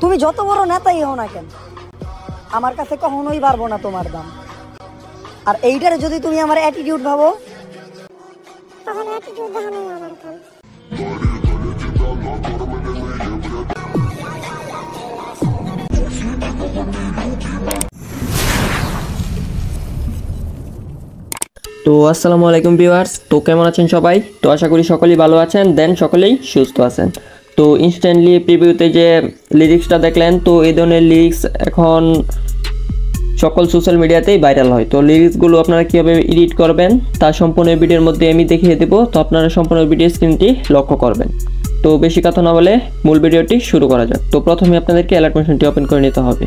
তুমি যত বড় নেতাই হও না কেন, আমার কাছে কখনোই পারবো না তোমার দাম। আর এইটারে যদি তুমি আমার অ্যাটিটিউড ভাবো, তাহলে অ্যাটিটিউড দেখানোই আমার কাজ। তো আসসালামু আলাইকুম ভিউয়ার্স, তো কেমন আছেন সবাই? তো আশা করি সকলেই ভালো আছেন, দেন সকলেই সুস্থ আছেন। তো ইনস্ট্যান্টলি প্রিভিউতে যে লিরিক্সটা দেখলেন, তো এই ধরনের লিরিক্স এখন সকল সোশ্যাল মিডিয়াতেই ভাইরাল হয়। তো লিরিক্সগুলো আপনারা কীভাবে এডিট করবেন তা সম্পূর্ণ ভিডিওর মধ্যে আমি দেখিয়ে দেবো। তো আপনারা সম্পূর্ণ ভিডিও স্ক্রিনটি লক্ষ্য করবেন। তো বেশি কথা না বলে মূল ভিডিওটি শুরু করা যাক। তো প্রথমে আপনাদেরকে অ্যালার্ট মোশনটি ওপেন করে নিতে হবে।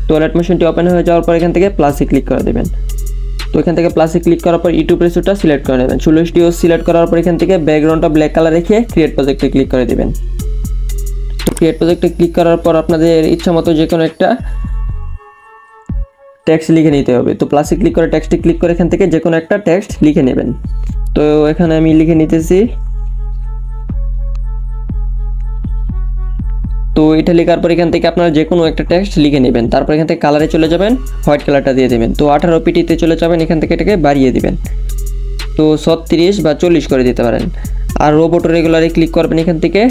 তো অ্যালার্ট মোশনটি ওপেন হয়ে যাওয়ার পর এখান থেকে প্লাসে ক্লিক করে দেবেন। তো এখান থেকে প্লাসে ক্লিক করার পর ইউটিউব রেসিপিটা সিলেক্ট করে নেবেন। সুলুসটিও সিলেক্ট করার পর এখান থেকে ব্যাকগ্রাউন্ডটা ব্ল্যাক কালার রেখে ক্রিয়েট প্রজেক্টে ক্লিক করে দেবেন। তো ক্রিয়েট প্রজেক্টে ক্লিক করার পর আপনাদের ইচ্ছা মতো যে কোনো একটা টেক্সট লিখে নিতে হবে। তো প্লাসে ক্লিক করে টেক্সটে ক্লিক করে এখান থেকে যে কোনো একটা টেক্সট লিখে নেবেন। তো এখানে আমি লিখে নিতেছি। তো এটা লেখার পর এখান থেকে আপনারা যে কোনো একটা টেক্সট লিখে নেবেন। তারপর এখান থেকে কালারে চলে যাবেন, হোয়াইট কালারটা দিয়ে দেবেন। তো 18 পিটিতে চলে যাবেন, এখান থেকে এটাকে বাড়িয়ে দিবেন। তো 36 বা 40 করে দিতে পারেন। আর রোবট রেগুলারে ক্লিক করবেন। এখান থেকে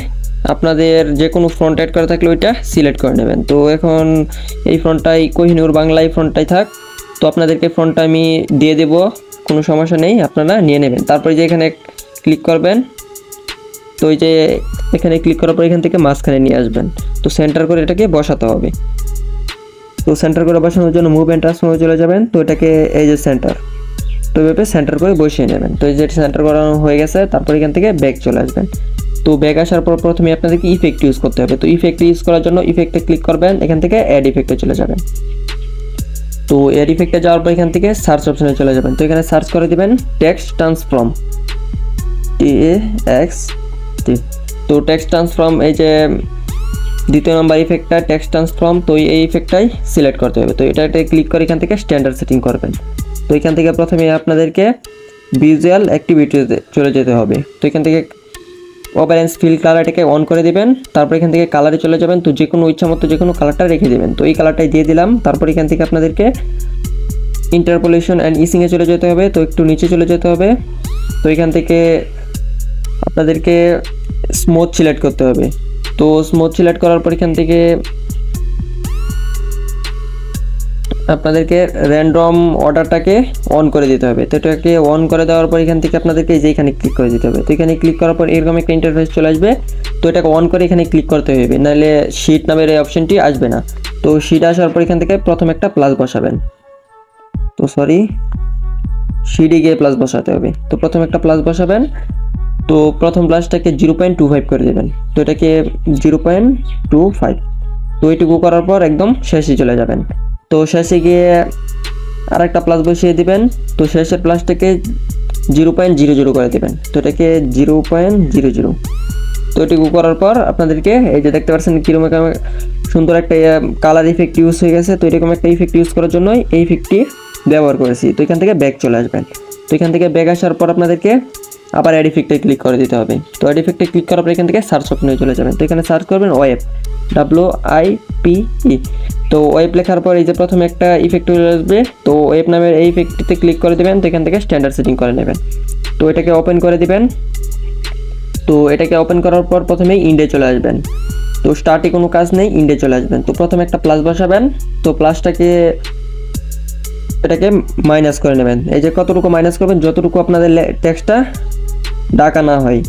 আপনাদের যে কোনো ফ্রন্ট অ্যাড করা থাকলে ওইটা সিলেক্ট করে নেবেন। তো এখন এই ফ্রন্টটাই কোহিনুর বাংলায় ফ্রন্টটাই থাক। তো আপনাদেরকে ফ্রন্টটা আমি দিয়ে দেব, কোনো সমস্যা নেই, আপনারা নিয়ে নেবেন। তারপরে যে এখানে ক্লিক করবেন, তো এই যে এখানে ক্লিক করার পর এখান থেকে মাঝখানে নিয়ে আসবেন। তো সেন্টার করে এটাকে বসাতে হবে। তো সেন্টার করে বসানোর জন্য মুভ অ্যান্ড ট্রান্সফর্মে চলে যাবেন। তো এটাকে এই যে সেন্টার, তো এভাবে সেন্টার করে বসিয়ে নেবেন। তো এই যে সেন্টার করানো হয়ে গেছে, তারপর এখান থেকে ব্যাক চলে আসবেন। তো ব্যাক আসার পর প্রথমে আপনাদেরকে ইফেক্ট ইউজ করতে হবে। তো ইফেক্ট ইউজ করার জন্য ইফেক্টে ক্লিক করবেন, এখান থেকে অ্যাড ইফেক্টে চলে যাবেন। তো অ্যাড ইফেক্টে যাওয়ার পর এখান থেকে সার্চ অপশনে চলে যাবেন। তো এখানে সার্চ করে দিবেন টেক্সট ট্রান্সফর্ম, TAXT। তো টেক্সট ট্রান্সফর্ম এই যে দ্বিতীয় নম্বর ইফেক্টটা টেক্সট ট্রান্সফর্ম, তো এই ইফেক্টটাই সিলেক্ট করতে হবে। তো এটাতে ক্লিক করে এখান থেকে স্ট্যান্ডার্ড সেটিং করবেন। তো এখান থেকে প্রথমে আপনাদেরকে ভিজুয়াল অ্যাক্টিভিটিতে চলে যেতে হবে। তো এখান থেকে অপারেন্স ফিল কালারটাকে অন করে দিবেন। তারপর এখান থেকে কালারে চলে যাবেন। তো যে কোনো ইচ্ছা মতো যে কোনো কালারটা রেখে দেবেন। তো এই কালারটাই দিয়ে দিলাম। তারপর এখান থেকে আপনাদেরকে ইন্টারপোলেশন অ্যান্ড ইসিংয়ে চলে যেতে হবে। তো একটু নিচে চলে যেতে হবে। তো এখান থেকে আপনাদেরকে স্মুথ সিলেক্ট করতে হবে। তো স্মুথ সিলেক্ট করার পর এখান থেকে আপনাদেরকে র্যান্ডম অর্ডারটাকে অন করে দিতে হবে। তো এটাকে অন করে দেওয়ার পর এখান থেকে আপনাদেরকে যেখানে ক্লিক করে দিতে হবে। তো এখানে ক্লিক করার পর এরকম একটা ইন্টারফেস চলে আসবে। তো এটাকে অন করে এখানে ক্লিক করতে হবে, নাহলে শিট নামের এই অপশনটি আসবে না। তো শিট আসার পর এখান থেকে প্রথম একটা প্লাস বসাবেন। তো শিটে গিয়ে প্লাস বসাতে হবে। তো প্রথম একটা প্লাস বসাবেন। তো প্রথম প্লাসটাকে 0.25 করে দেবেন। তো এটাকে 0.25। তো এইটুকু করার পর একদম শেষে চলে যাবেন। তো শেষে গিয়ে আর একটা প্লাস বসিয়ে দিবেন। তো শেষের প্লাসটাকে 0.00 করে দেবেন। তো এটাকে 0.00। তো এটুকু করার পর আপনাদেরকে এই যে দেখতে পাচ্ছেন কীরকম সুন্দর একটা কালার ইফেক্ট ইউজ হয়ে গেছে। তো এরকম একটা ইফেক্ট ইউজ করার জন্য এই ইফেক্টটি ব্যবহার করেছি। তো এখান থেকে ব্যাক চলে আসবেন। তো এখান থেকে ব্যাক আসার পর আপনাদেরকে আবার অ্যাড ইফেক্টে ক্লিক করে দিতে হবে। তো অ্যাড ইফেক্টে ক্লিক করার পর এখান থেকে সার্চ অপশনে চলে যাবেন। তো এখানে সার্চ করবেন ওয়েব, WIPE। তো ওয়েব লেখার পর এই যে প্রথমে একটা ইফেক্ট চলে আসবে। তো ওয়েব নামের এই ইফেক্টটিতে ক্লিক করে দেবেন। তো এখান থেকে স্ট্যান্ডার্ড সেটিং করে নেবেন। তো এটাকে ওপেন করে দিবেন। তো এটাকে ওপেন করার পর প্রথমেই ইন্ডে চলে আসবেন। তো স্টার্টে কোনো কাজ নেই, ইন্ডে চলে আসবেন। তো প্রথমে একটা প্লাস বসাবেন। তো এটাকে মাইনাস করে নেবেন। এই যে কতটুকু মাইনাস করবেন, যতটুকু আপনাদের টেক্সটটা ডাকা না হয়।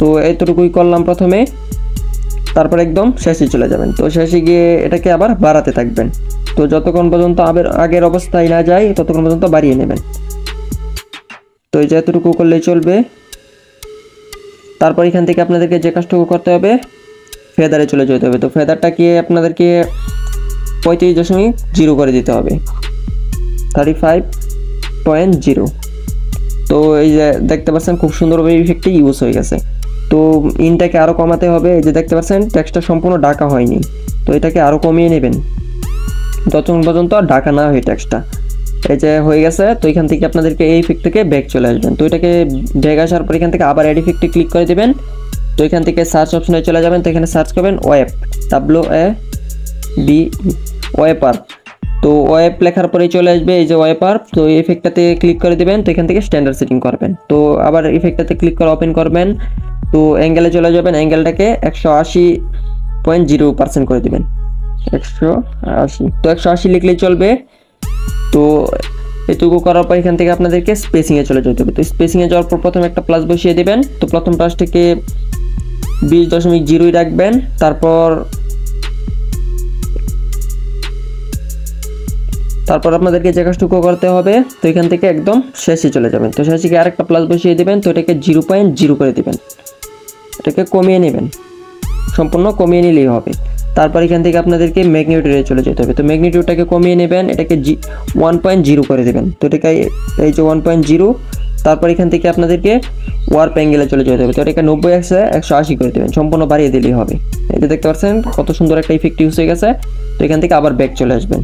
তো এতটুকুই করলাম প্রথমে। তারপর একদম শেষে চলে যাবেন। তো শেষে গিয়ে এটাকে আবার বাড়াতে থাকবেন। তো যতক্ষণ পর্যন্ত আগের অবস্থায় না যায় ততক্ষণ পর্যন্ত বাড়িয়ে নেবেন। তো এই যে এতটুকু করলেই চলবে। তারপর এখান থেকে আপনাদেরকে যে কাজটুকু করতে হবে, ফেদারে চলে যেতে হবে। তো ফেদারটাকে আপনাদেরকে 35.0 করে দিতে হবে, 35.0। তো এই যে দেখতে পাচ্ছেন খুব সুন্দরভাবে ইফেক্টটি ইউজ হয়ে গেছে। তো ইনটাকে আরও কমাতে হবে। এই যে দেখতে পাচ্ছেন টেক্সটটা সম্পূর্ণ ঢাকা হয়নি। তো এটাকে আরও কমিয়ে নেবেন যতক্ষণ পর্যন্ত ঢাকা না হয় টেক্সটটা। এই যে হয়ে গেছে। তো এখান থেকে আপনাদেরকে এই ইফেক্ট থেকে ব্যাক চলে আসবেন। তো এটাকে ব্যাক আসার পর এখান থেকে আবার অ্যাড ইফেক্টে ক্লিক করে দেবেন। তো এখান থেকে সার্চ অপশনে চলে যাবেন। তো এখানে সার্চ করবেন ওয়েব, ডি ওয়েপার। তো ওয়েব লেখার পরেই চলে আসবে এই যে ওয়েপার। তো এই ইফেক্টটাতে ক্লিক করে দেবেন, তো এখান থেকে স্ট্যান্ডার্ড সেটিং করবেন। তো আবার ইফেক্টটাতে ক্লিক করে ওপেন করবেন, তো অ্যাঙ্গেলে চলে যাবেন, অ্যাঙ্গেলটাকে 180.0% করে দেবেন, 180। তো 180 লিখলেই চলবে। তো এটুকু করার পর এখান থেকে আপনাদেরকে স্পেসিংয়ে চলে যেতে হবে। তো স্পেসিংয়ে যাওয়ার পর প্রথমে একটা প্লাস বসিয়ে দেবেন। তো প্রথম প্লাসটাকে 20.0 রাখবেন। তারপর আপনাদেরকে যে কাজটুকু করতে হবে, তো এখান থেকে একদম শেষে চলে যাবেন। তো শেষে গিয়ে আরেকটা প্লাস বসিয়ে দেবেন। তো এটাকে 0.0 করে দেবেন, এটাকে কমিয়ে নেবেন, সম্পূর্ণ কমিয়ে নিলেই হবে। তারপর এখান থেকে আপনাদেরকে ম্যাগনিটিউডে চলে যেতে হবে। তো ম্যাগনিটিউডটাকে কমিয়ে নেবেন, এটাকে 1.0 করে দেবেন। তো এটাকে এই যে 1.0। তারপর এখান থেকে আপনাদেরকে ওয়ার্প অ্যাঙ্গেলে চলে যেতে হবে। তো এটাকে 90 আছে 180 করে দেবেন, সম্পূর্ণ বাড়িয়ে দিলেই হবে। এই যে দেখতে পাচ্ছেন কত সুন্দর একটা ইফেক্ট ইউজ হয়ে গেছে। তো এখান থেকে আবার ব্যাক চলে আসবেন।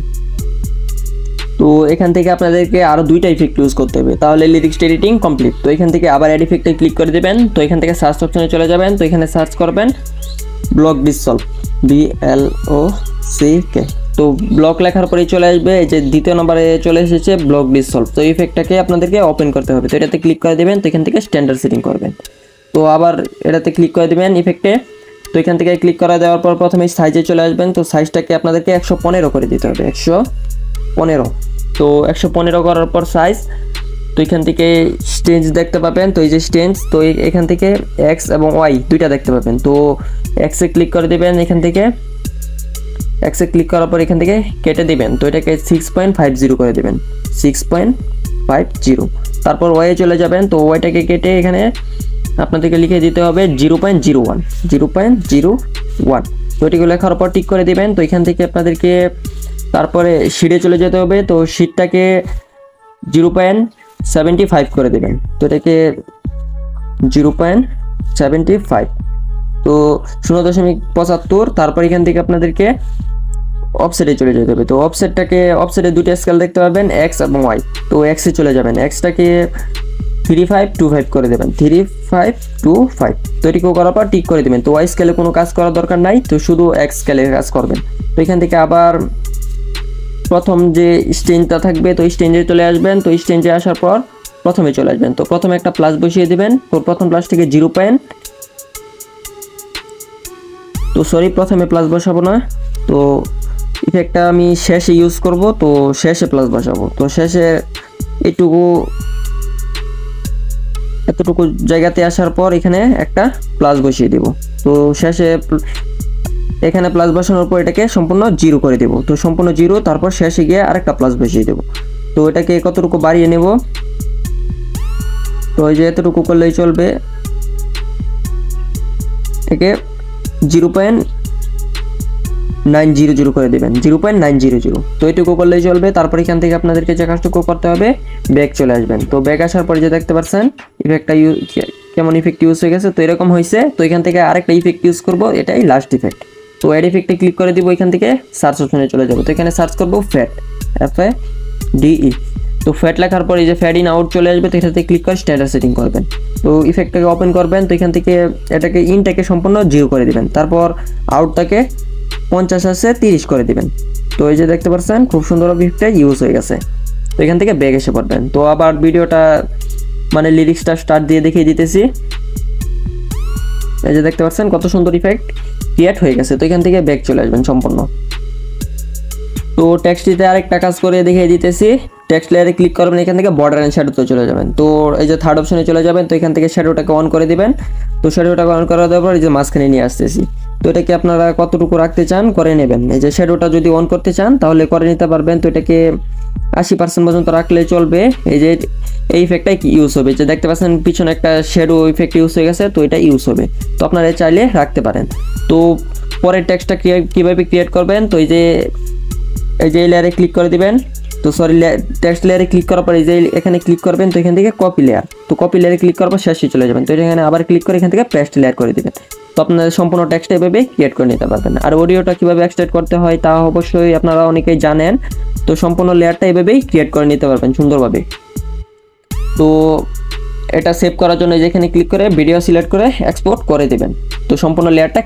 তো এখান থেকে আপনাদেরকে আরও 2টা ইফেক্ট ইউজ করতে হবে, তাহলে লিরিক্স এডিটিং কমপ্লিট। তো এখান থেকে আবার অ্যাড ইফেক্টে ক্লিক করে দেবেন। তো এখান থেকে সার্চ অপশনে চলে যাবেন। তো এখানে সার্চ করবেন ব্লক ডিসলভ, BLOCK। তো ব্লক লেখার পরেই চলে আসবে এই যে দ্বিতীয় নম্বরে চলে এসেছে ব্লক ডিসলভ। তো ইফেক্টটাকে আপনাদেরকে ওপেন করতে হবে। তো এটাতে ক্লিক করে দেবেন। তো এখান থেকে স্ট্যান্ডার্ড সেটিং করবেন। তো আবার এটাতে ক্লিক করে দেবেন ইফেক্টে। তো এখান থেকে ক্লিক করা দেওয়ার পর প্রথমে সাইজে চলে আসবেন। তো সাইজটাকে আপনাদেরকে 115 করে দিতে হবে, 115। তো 115 করার পর সাইজ, তো এখান থেকে স্টেঞ্জ দেখতে পাবেন। তো এই যে স্টেঞ্জ, তো এখান থেকে এক্স এবং ওয়াই দুইটা দেখতে পাবেন। তো এক্সে ক্লিক করে দেবেন, এখান থেকে এক্সে ক্লিক করার পর এখান থেকে কেটে দেবেন। তো এটাকে 6.50 করে দেবেন, 6.50। তারপর ওয়াইয়ে চলে যাবেন। তো ওয়াইটাকে কেটে এখানে আপনাদেরকে লিখে দিতে হবে 0.01। তো এটিকে লেখার পর টিক করে দেবেন। তো এখান থেকে আপনাদেরকে তারপরে শিটে চলে যেতে হবে। তো শিটটাকে 0.75 করে দেবেন। তো এটাকে 0.75, তো 0.75। তারপর এখান থেকে আপনাদেরকে অফসেটে চলে যেতে হবে। তো অফসেটে 2টা স্কেল দেখতে পাবেন, এক্স এবং ওয়াই। তো এক্সে চলে যাবেন, এক্সটাকে 3525 করে দেবেন, 3525। তো এটিকেও করার পর টিক করে দেবেন। তো ওয়াই স্কেলে কোনো কাজ করার দরকার নাই, তো শুধু এক্স স্কেলে কাজ করবেন। তো এখান থেকে আবার প্রথম যে স্টেঞ্জটা থাকবে, তো স্টেঞ্জে চলে আসবেন। তো স্টেঞ্জে আসার পর প্রথমে চলে আসবেন। তো প্রথমে একটা প্লাস বসিয়ে দেবেন। তো প্রথম প্লাস থেকে প্রথমে প্লাস বসাবো না, তো ইফেক্টটা আমি শেষে ইউজ করব। তো শেষে প্লাস বসাবো। তো শেষে এতটুকু জায়গাতে আসার পর এখানে একটা প্লাস বসিয়ে দেব। তো শেষে এখানে প্লাস বসানোর পর এটাকে সম্পূর্ণ 0 করে দেব। তো সম্পূর্ণ 0, তারপর শেষে গিয়ে আরেকটা প্লাস বসিয়ে দেব। তো এটাকে কতটুকু বাড়িয়ে নেব, তো এই যে এতটুকু করলেই চলবে। এটাকে 0.900 করে দেবেন, 0.900। তো এটুকু করলেই চলবে। তারপর এখান থেকে আপনাদেরকে যে কাজটুকু করতে হবে, ব্যাক চলে আসবেন। তো ব্যাক আসার পরে যে দেখতে পাচ্ছেন ইফেক্টটা কেমন ইফেক্ট ইউজ হয়ে গেছে, তো এরকম হয়েছে। তো এখান থেকে আরেকটা ইফেক্ট ইউজ করব, এটাই লাস্ট ইফেক্ট। তো অ্যাড ইফেক্টে ক্লিক করে দিব, এখান থেকে সার্চ অপশনে চলে যাব। তো এখানে সার্চ করব ফ্যাট, FADE। তো ফ্যাট লেখার পর এই যে ফ্যাড ইন আউট চলে আসবে। তো এটাতে ক্লিক করে স্ট্যান্ডার্ড সেটিং করবেন। তো ইফেক্টটাকে ওপেন করবেন। তো এখান থেকে এটাকে ইনটাকে সম্পূর্ণ 0 করে দিবেন। তারপর আউটটাকে 50 আছে 30 করে দিবেন। তো এই যে দেখতে পাচ্ছেন খুব সুন্দর ইফেক্টটা ইউজ হয়ে গেছে। তো এখান থেকে ব্যাক এসে পড়বেন। তো আবার ভিডিওটা মানে লিরিক্সটা স্টার্ট দিয়ে দেখিয়ে দিতেছি। এই যে দেখতে পাচ্ছেন কত সুন্দর ইফেক্ট ক্রিয়েট হয়ে গেছে। তো এখান থেকে ব্যাক চলে আসবেন সম্পূর্ণ। তো টেক্সটিতে আরেকটা কাজ করে দেখিয়ে দিতেছি। টেক্সট লেয়ারে ক্লিক করবেন, এখান থেকে বর্ডার এন্ড শ্যাডোতে চলে যাবেন। তো এই যে থার্ড অপশনে চলে যাবেন। তো এখান থেকে শ্যাডোটাকে অন করে দিবেন। তো শ্যাডোটাকে অন করা দেওয়ার পর এই যে মাঝখানে নিয়ে আসতেছি। তো এটাকে আপনারা কতটুকু রাখতে চান করে নেবেন। এই যে শ্যাডোটা যদি অন করতে চান তাহলে করে নিতে পারবেন। তো এটাকে 80% পর্যন্ত রাখলে চলবে। এই যে এই ইফেক্টটাই ইউজ হবে, যে দেখতে পাচ্ছেন পিছনে একটা শ্যাডো ইফেক্ট ইউজ হয়ে গেছে, তো এটা ইউজ হবে। তো আপনারা চাইলে রাখতে পারেন। তো পরের টেক্সটটা কীভাবে ক্রিয়েট করবেন, তো এই যে লেয়ারে ক্লিক করে দিবেন। তো টেক্সট লেয়ারে ক্লিক করার পর এই যে এখানে ক্লিক করবেন। তো এখান থেকে কপি লেয়ার, তো কপি লেয়ারে ক্লিক করার পর শেষে চলে যাবেন। তো এখানে আবার ক্লিক করে এখান থেকে পেস্ট লেয়ার করে দিবেন। তো আপনাদের সম্পূর্ণ টেক্সটটা এভাবে ক্রিয়েট করে নিতে পারবেন। আর অডিওটা কীভাবে এক্সট্রাক্ট করতে হয় তা অবশ্যই আপনারা অনেকেই জানেন। তো সম্পূর্ণ লেয়ারটা এভাবেই ক্রিয়েট করে নিতে পারবেন সুন্দরভাবে। তো এটা সেভ করার জন্য যেখানে ক্লিক করে ভিডিও সিলেক্ট করে এক্সপোর্ট করে দেবেন। তো সম্পূর্ণ লেয়ারটা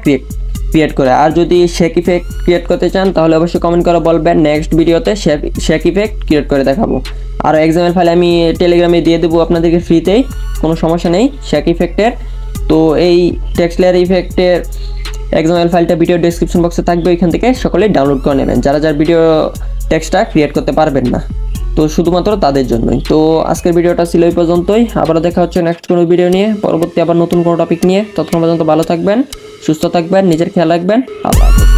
ক্রিয়েট করে। আর যদি শেক ইফেক্ট ক্রিয়েট করতে চান তাহলে অবশ্যই কমেন্ট করে বলবেন, নেক্সট ভিডিওতে শেক ইফেক্ট ক্রিয়েট করে দেখাবো। আর এক্সাম্পল ফাইল আমি টেলিগ্রামে দিয়ে দেবো আপনাদেরকে ফ্রিতেই, কোনো সমস্যা নেই শেক ইফেক্টের। তো এই টেক্সট লেয়ার ইফেক্টের এক্সাম্পল ফাইলটা ভিডিও ডেসক্রিপশন বক্সে থাকবে, ওইখান থেকে সকলেই ডাউনলোড করে নেবেন যারা ভিডিও টেক্সটটা ক্রিয়েট করতে পারবেন না, তো শুধুমাত্র তাদের জন্যই। তো আজকের ভিডিওটা ছিল এই পর্যন্তই, আবার দেখা হচ্ছে নেক্সট কোনো ভিডিও নিয়ে, পরবর্তী আবার নতুন কোনো টপিক নিয়ে। ততক্ষণ পর্যন্ত ভালো থাকবেন, সুস্থ থাকবেন, নিজের খেয়াল রাখবেন। আল্লাহ হাফেজ।